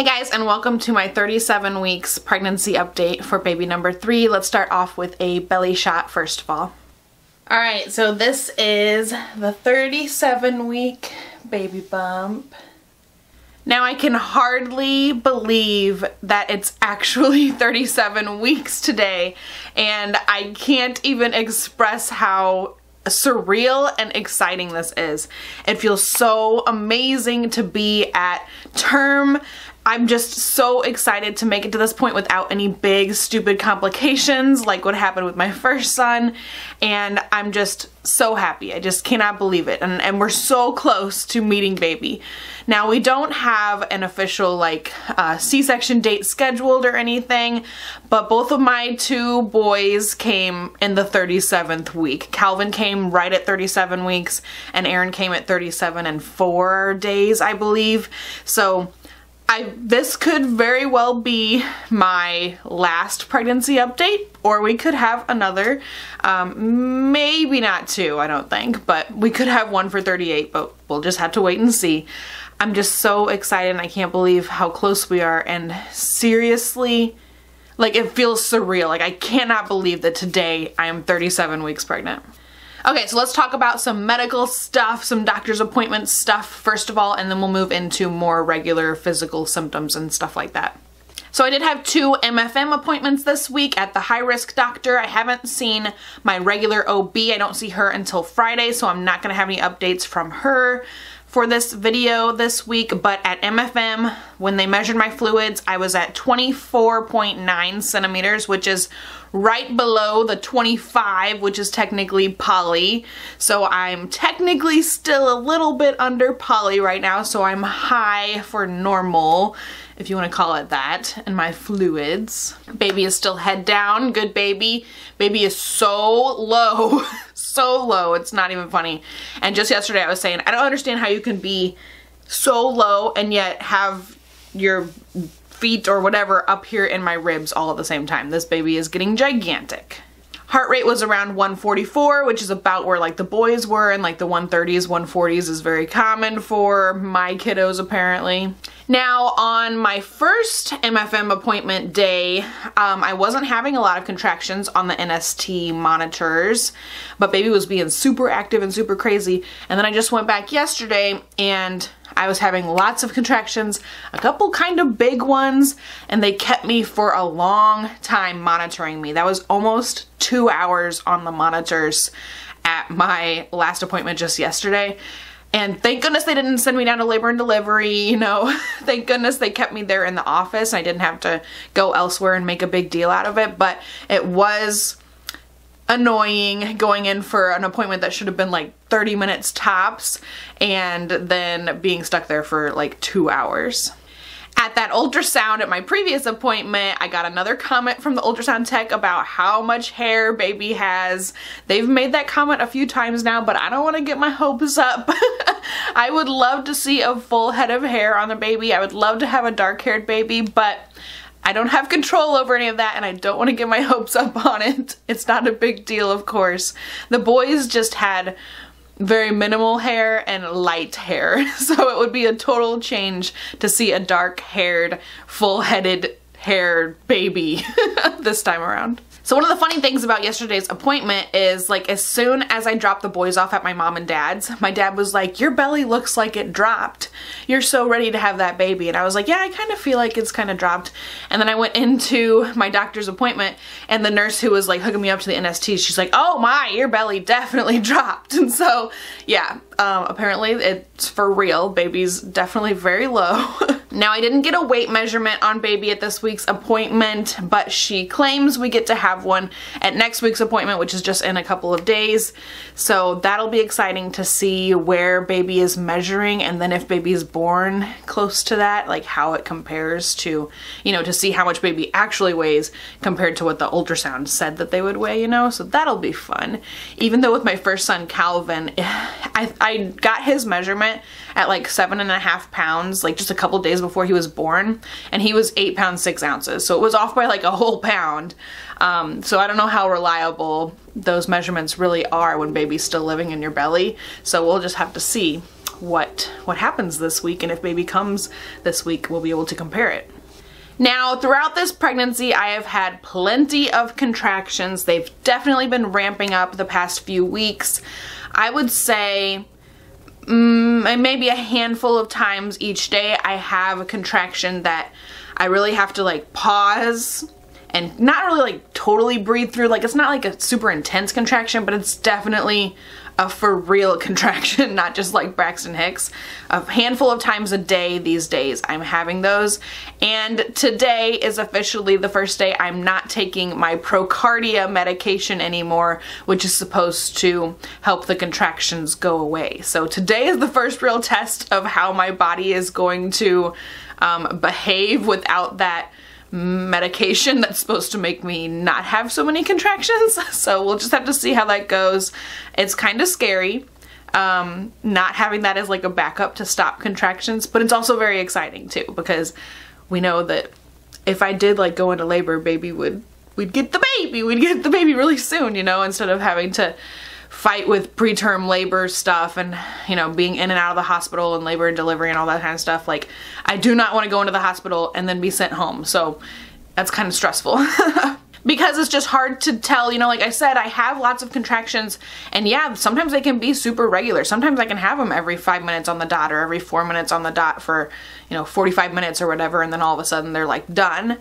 Hey guys, and welcome to my 37 weeks pregnancy update for baby number 3. Let's start off with a belly shot first of all. Alright, so this is the 37-week baby bump. Now I can hardly believe that it's actually 37 weeks today, and I can't even express how surreal and exciting this is. It feels so amazing to be at term. I'm just so excited to make it to this point without any big stupid complications like what happened with my first son, and I'm just so happy. I just cannot believe it, and we're so close to meeting baby. Now we don't have an official like C-section date scheduled or anything, but both of my two boys came in the 37th week. Calvin came right at 37 weeks and Aaron came at 37 and 4 days, I believe. So this could very well be my last pregnancy update, or we could have another, maybe not 2, I don't think, but we could have one for 38, but we'll just have to wait and see. I'm just so excited and I can't believe how close we are, and seriously, like, it feels surreal. Like, I cannot believe that today I am 37 weeks pregnant. Okay, so let's talk about some medical stuff, some doctor's appointment stuff first of all, and then we'll move into more regular physical symptoms and stuff like that. So I did have 2 MFM appointments this week at the high-risk doctor. I haven't seen my regular OB. I don't see her until Friday, so I'm not going to have any updates from her for this video this week. But at MFM, when they measured my fluids, I was at 24.9 centimeters, which is right below the 25, which is technically poly. So I'm technically still a little bit under poly right now, so I'm high for normal, if you want to call it that, in my fluids. Baby is still head down, good baby. Baby is so low, so low, it's not even funny. And just yesterday I was saying, I don't understand how you can be so low and yet have your feet or whatever up here in my ribs all at the same time. This baby is getting gigantic. Heart rate was around 144, which is about where like the boys were, and like the 130s, 140s is very common for my kiddos apparently. Now on my first MFM appointment day, I wasn't having a lot of contractions on the NST monitors, but baby was being super active and super crazy. And then I just went back yesterday and I was having lots of contractions, a couple kind of big ones, and they kept me for a long time monitoring me. That was almost 2 hours on the monitors at my last appointment just yesterday. And thank goodness they didn't send me down to labor and delivery, you know. Thank goodness they kept me there in the office. I didn't have to go elsewhere and make a big deal out of it, but it was annoying going in for an appointment that should have been like 30 minutes tops and then being stuck there for like 2 hours. At that ultrasound at my previous appointment, I got another comment from the ultrasound tech about how much hair baby has. They've made that comment a few times now, but I don't want to get my hopes up. I would love to see a full head of hair on the baby. I would love to have a dark-haired baby, but I don't have control over any of that, and I don't want to get my hopes up on it. It's not a big deal, of course. The boys just had very minimal hair and light hair, so it would be a total change to see a dark-haired, full-headed haired baby this time around. So one of the funny things about yesterday's appointment is, like, as soon as I dropped the boys off at my mom and dad's, my dad was like, "Your belly looks like it dropped. You're so ready to have that baby." And I was like, "Yeah, I kind of feel like it's kind of dropped." And then I went into my doctor's appointment, and the nurse who was like hooking me up to the NST, she's like, "Oh my, your belly definitely dropped." And so, yeah, apparently it's for real. Baby's definitely very low. Now, I didn't get a weight measurement on baby at this week's appointment, but she claims we get to have one at next week's appointment, which is just in a couple of days. So that'll be exciting to see where baby is measuring, and then if baby is born close to that, like how it compares to, you know, to see how much baby actually weighs compared to what the ultrasound said that they would weigh, you know, so that'll be fun. Even though with my first son, Calvin, I got his measurement at like 7.5 pounds, like just a couple days before he was born, and he was 8 pounds 6 ounces, so it was off by like a whole pound. So I don't know how reliable those measurements really are when baby's still living in your belly, so we'll just have to see. what happens this week, and if baby comes this week, we'll be able to compare it. Now, throughout this pregnancy, I have had plenty of contractions. They've definitely been ramping up the past few weeks. I would say maybe a handful of times each day I have a contraction that I really have to like pause and not really like totally breathe through. Like, it's not like a super intense contraction, but it's definitely a for real contraction, not just like Braxton Hicks. A handful of times a day these days I'm having those, and today is officially the first day I'm not taking my Procardia medication anymore, which is supposed to help the contractions go away. So today is the first real test of how my body is going to behave without that medication that's supposed to make me not have so many contractions. So we'll just have to see how that goes. It's kind of scary not having that as like a backup to stop contractions, but it's also very exciting too, because we know that if I did like go into labor, we'd get the baby really soon, you know, instead of having to fight with preterm labor stuff and, you know, being in and out of the hospital and labor and delivery and all that kind of stuff. Like, I do not want to go into the hospital and then be sent home. So that's kind of stressful. Because it's just hard to tell, you know, like I said, I have lots of contractions, and yeah, sometimes they can be super regular. Sometimes I can have them every 5 minutes on the dot or every 4 minutes on the dot for, you know, 45 minutes or whatever, and then all of a sudden they're like done.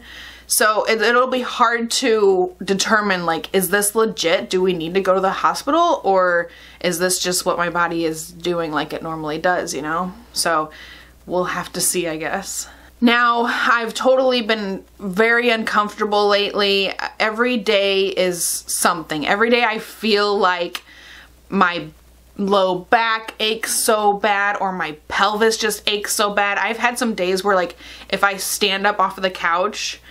So it'll be hard to determine, like, is this legit? Do we need to go to the hospital, or is this just what my body is doing like it normally does, you know? So we'll have to see, I guess. Now, I've totally been very uncomfortable lately. Every day is something. Every day I feel like my low back aches so bad, or my pelvis just aches so bad. I've had some days where, like, if I stand up off of the couch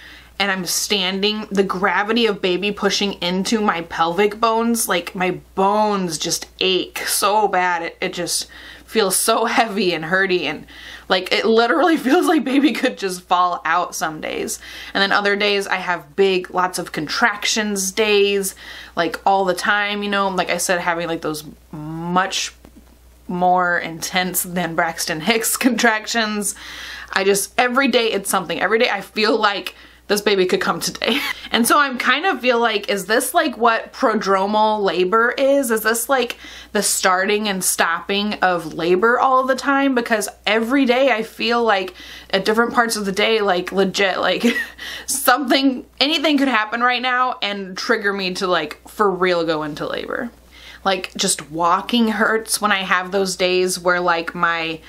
and I'm standing, the gravity of baby pushing into my pelvic bones, like, my bones just ache so bad. It just feels so heavy and hurty, and like, it literally feels like baby could just fall out some days. And then other days I have lots of contractions days, like all the time, you know, like I said, having like those much more intense than Braxton Hicks contractions. Every day it's something. Every day I feel like this baby could come today. And so I'm kind of feel like, is this like what prodromal labor is? Is this like the starting and stopping of labor all the time? Because every day I feel like at different parts of the day, like legit, like anything could happen right now and trigger me to like for real go into labor. Like, just walking hurts when I have those days where like my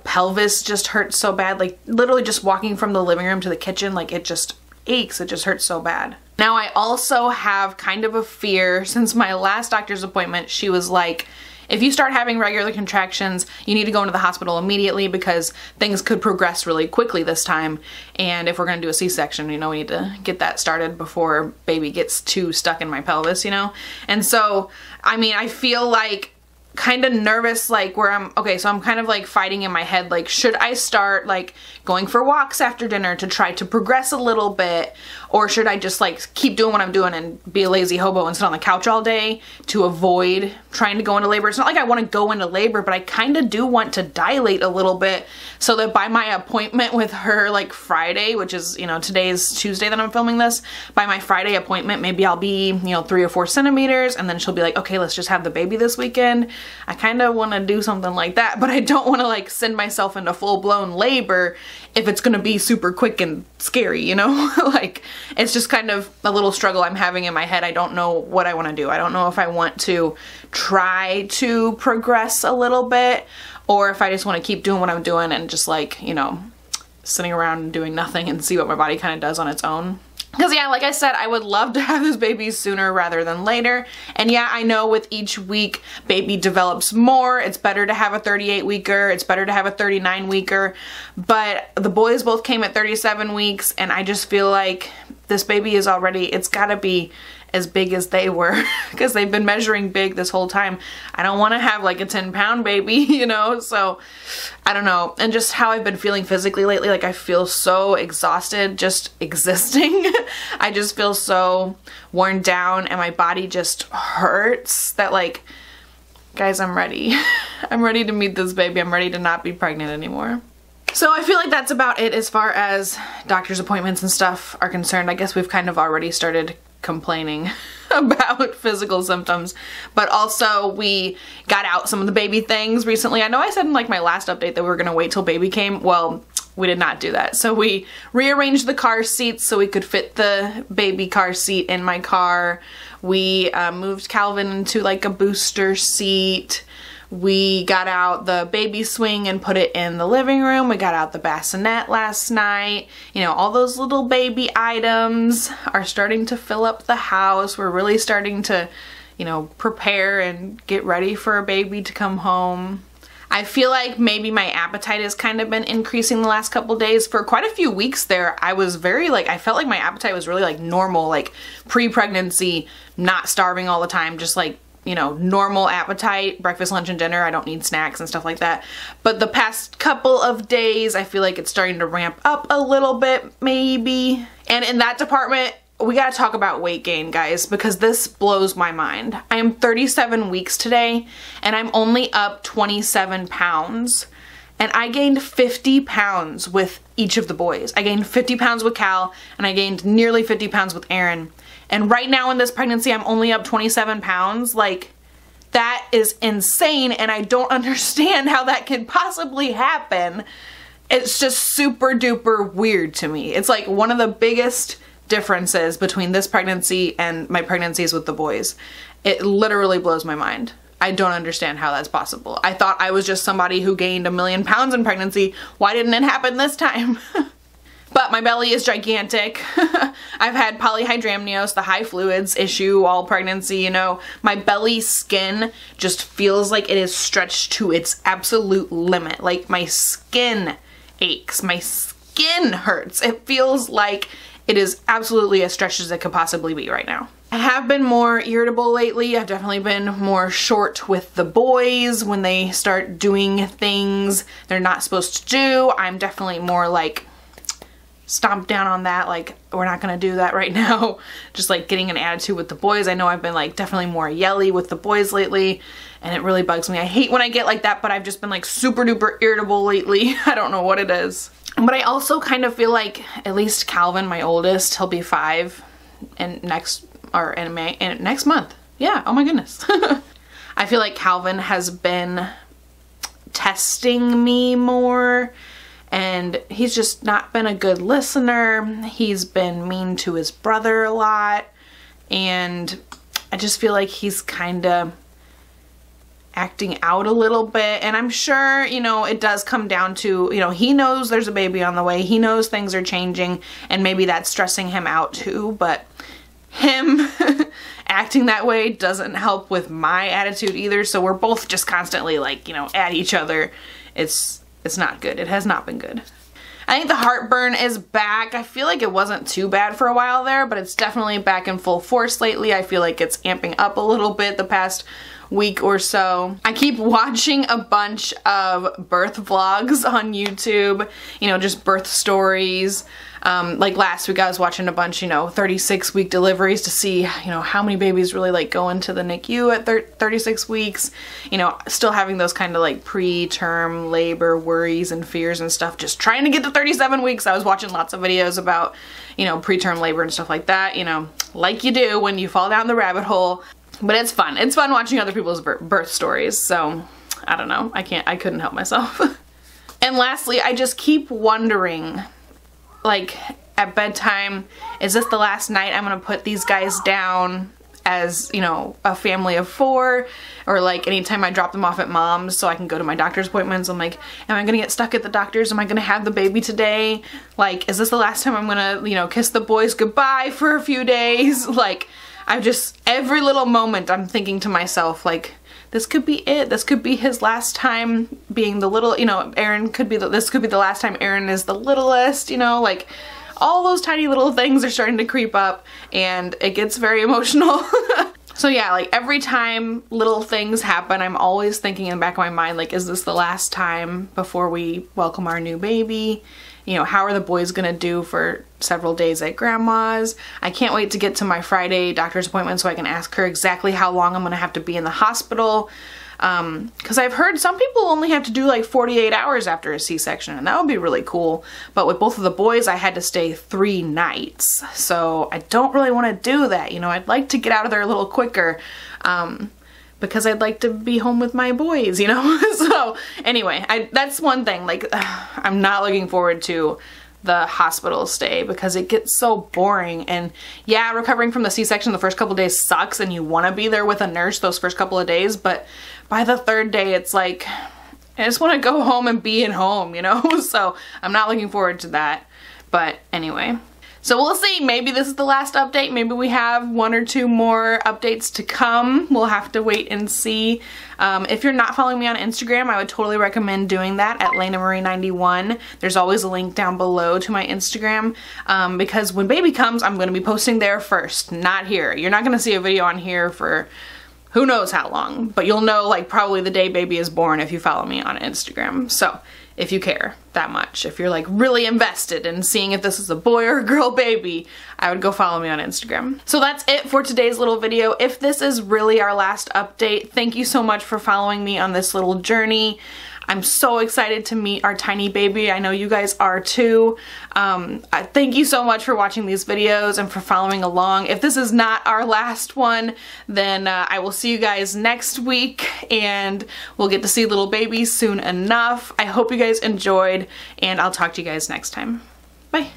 pelvis just hurts so bad. Like, literally just walking from the living room to the kitchen, like, it just aches. It just hurts so bad. Now, I also have kind of a fear. Since my last doctor's appointment, she was like, if you start having regular contractions, you need to go into the hospital immediately, because things could progress really quickly this time. And if we're going to do a C-section, you know, we need to get that started before baby gets too stuck in my pelvis, you know? And so, I mean, I feel like kind of nervous, like, where I'm kind of like fighting in my head, like, should I start like going for walks after dinner to try to progress a little bit, or should I just like keep doing what I'm doing and be a lazy hobo and sit on the couch all day to avoid trying to go into labor? It's not like I want to go into labor, but I kind of do want to dilate a little bit, so that by my appointment with her, like Friday, which is, you know, today's Tuesday that I'm filming this, by my Friday appointment, maybe I'll be, you know, 3 or 4 centimeters, and then she'll be like, okay, let's just have the baby this weekend. I kind of want to do something like that, but I don't want to like send myself into full-blown labor if it's going to be super quick and scary, you know? Like, it's just kind of a little struggle I'm having in my head. I don't know what I want to do. I don't know if I want to try to progress a little bit, or if I just want to keep doing what I'm doing and just like, you know, sitting around and doing nothing and see what my body kind of does on its own. Because yeah, like I said, I would love to have this baby sooner rather than later. And yeah, I know with each week, baby develops more. It's better to have a 38-weeker. It's better to have a 39-weeker. But the boys both came at 37 weeks, and I just feel like this baby is already, it's gotta be as big as they were, because they've been measuring big this whole time. I don't want to have like a 10-pound baby, you know? So I don't know. And just how I've been feeling physically lately, like I feel so exhausted just existing. I just feel so worn down, and my body just hurts that, like, Guys, I'm ready. I'm ready to meet this baby. I'm ready to not be pregnant anymore. So I feel like that's about it as far as doctor's appointments and stuff are concerned. I guess we've kind of already started complaining about physical symptoms, but also we got out some of the baby things recently. I know I said in like my last update that we were gonna wait till baby came. Well, we did not do that. So we rearranged the car seats so we could fit the baby car seat in my car. We moved Calvin into like a booster seat. We got out the baby swing and put it in the living room. We got out the bassinet last night. You know, all those little baby items are starting to fill up the house. We're really starting to, you know, prepare and get ready for a baby to come home. I feel like maybe my appetite has kind of been increasing the last couple days. For quite a few weeks there, I was very like, I felt like my appetite was really like normal, like pre-pregnancy, not starving all the time, just like, you know, normal appetite, breakfast, lunch, and dinner. I don't need snacks and stuff like that. But the past couple of days, I feel like it's starting to ramp up a little bit, maybe. And in that department, we gotta talk about weight gain, guys, because this blows my mind. I am 37 weeks today, and I'm only up 27 pounds. And I gained 50 pounds with each of the boys. I gained 50 pounds with Cal, and I gained nearly 50 pounds with Aaron. And right now in this pregnancy, I'm only up 27 pounds. Like, that is insane, and I don't understand how that could possibly happen. It's just super duper weird to me. It's like one of the biggest differences between this pregnancy and my pregnancies with the boys. It literally blows my mind. I don't understand how that's possible. I thought I was just somebody who gained 1,000,000 pounds in pregnancy. Why didn't it happen this time? But my belly is gigantic. I've had polyhydramnios, the high fluids issue all pregnancy, you know. My belly skin just feels like it is stretched to its absolute limit. Like my skin aches, my skin hurts. It feels like it is absolutely as stretched as it could possibly be right now. I have been more irritable lately. I've definitely been more short with the boys when they start doing things they're not supposed to do. I'm definitely more like stomp down on that, like we're not gonna do that right now. Just like getting an attitude with the boys. I know I've been like definitely more yelly with the boys lately, and it really bugs me. I hate when I get like that, but I've just been like super duper irritable lately. I don't know what it is. But I also kind of feel like at least Calvin, my oldest, he'll be 5 and next month. Yeah, oh my goodness. I feel like Calvin has been testing me more, and he's just not been a good listener. He's been mean to his brother a lot, and I just feel like he's kind of acting out a little bit. And I'm sure, you know, it does come down to, you know, he knows there's a baby on the way. He knows things are changing, and maybe that's stressing him out too, but him acting that way doesn't help with my attitude either. So we're both just constantly like, you know, at each other. It's not good. It has not been good. I think the heartburn is back. I feel like it wasn't too bad for a while there, but it's definitely back in full force lately. I feel like it's amping up a little bit the past week or so. I keep watching a bunch of birth vlogs on YouTube, you know, just birth stories. Like last week I was watching a bunch, you know, 36-week deliveries to see, you know, how many babies really like go into the NICU at 36 weeks, you know, still having those kind of like preterm labor worries and fears and stuff, just trying to get to 37 weeks. I was watching lots of videos about, you know, preterm labor and stuff like that, you know, like you do when you fall down the rabbit hole. But it's fun. It's fun watching other people's birth stories. So I don't know. I couldn't help myself. And lastly, I just keep wondering, like at bedtime, is this the last night I'm gonna put these guys down as, you know, a family of 4? Or like anytime I drop them off at mom's so I can go to my doctor's appointments, I'm like, am I gonna get stuck at the doctor's? Am I gonna have the baby today? Like, is this the last time I'm gonna, you know, kiss the boys goodbye for a few days? Like, I've just, every little moment I'm thinking to myself, like, this could be it. This could be his last time being the little, you know, Aaron could be, this could be the last time Aaron is the littlest, you know, like all those tiny little things are starting to creep up, and it gets very emotional. So yeah, like every time little things happen, I'm always thinking in the back of my mind, like, is this the last time before we welcome our new baby? You know, how are the boys gonna do for several days at grandma's? I can't wait to get to my Friday doctor's appointment so I can ask her exactly how long I'm gonna have to be in the hospital. because I've heard some people only have to do like 48 hours after a C-section, and that would be really cool. But with both of the boys, I had to stay 3 nights. So I don't really want to do that. You know, I'd like to get out of there a little quicker. Because I'd like to be home with my boys, you know? So anyway, that's one thing, like, I'm not looking forward to the hospital stay because it gets so boring. And yeah, recovering from the C-section the first couple days sucks and you want to be there with a nurse those first couple of days, but by the 3rd day it's like, I just want to go home and be at home, you know? So I'm not looking forward to that. But anyway. So we'll see, maybe this is the last update, maybe we have 1 or 2 more updates to come. We'll have to wait and see. If you're not following me on Instagram, I would totally recommend doing that at LenaMarie91. There's always a link down below to my Instagram, because when baby comes, I'm going to be posting there first, not here. You're not going to see a video on here for who knows how long, but you'll know like probably the day baby is born if you follow me on Instagram. So if you care that much, if you're like really invested in seeing if this is a boy or a girl baby, I would go follow me on Instagram. So that's it for today's little video. If this is really our last update, thank you so much for following me on this little journey. I'm so excited to meet our tiny baby. I know you guys are too. Thank you so much for watching these videos and for following along. If this is not our last one, then I will see you guys next week and we'll get to see little babies soon enough. I hope you guys enjoyed and I'll talk to you guys next time. Bye.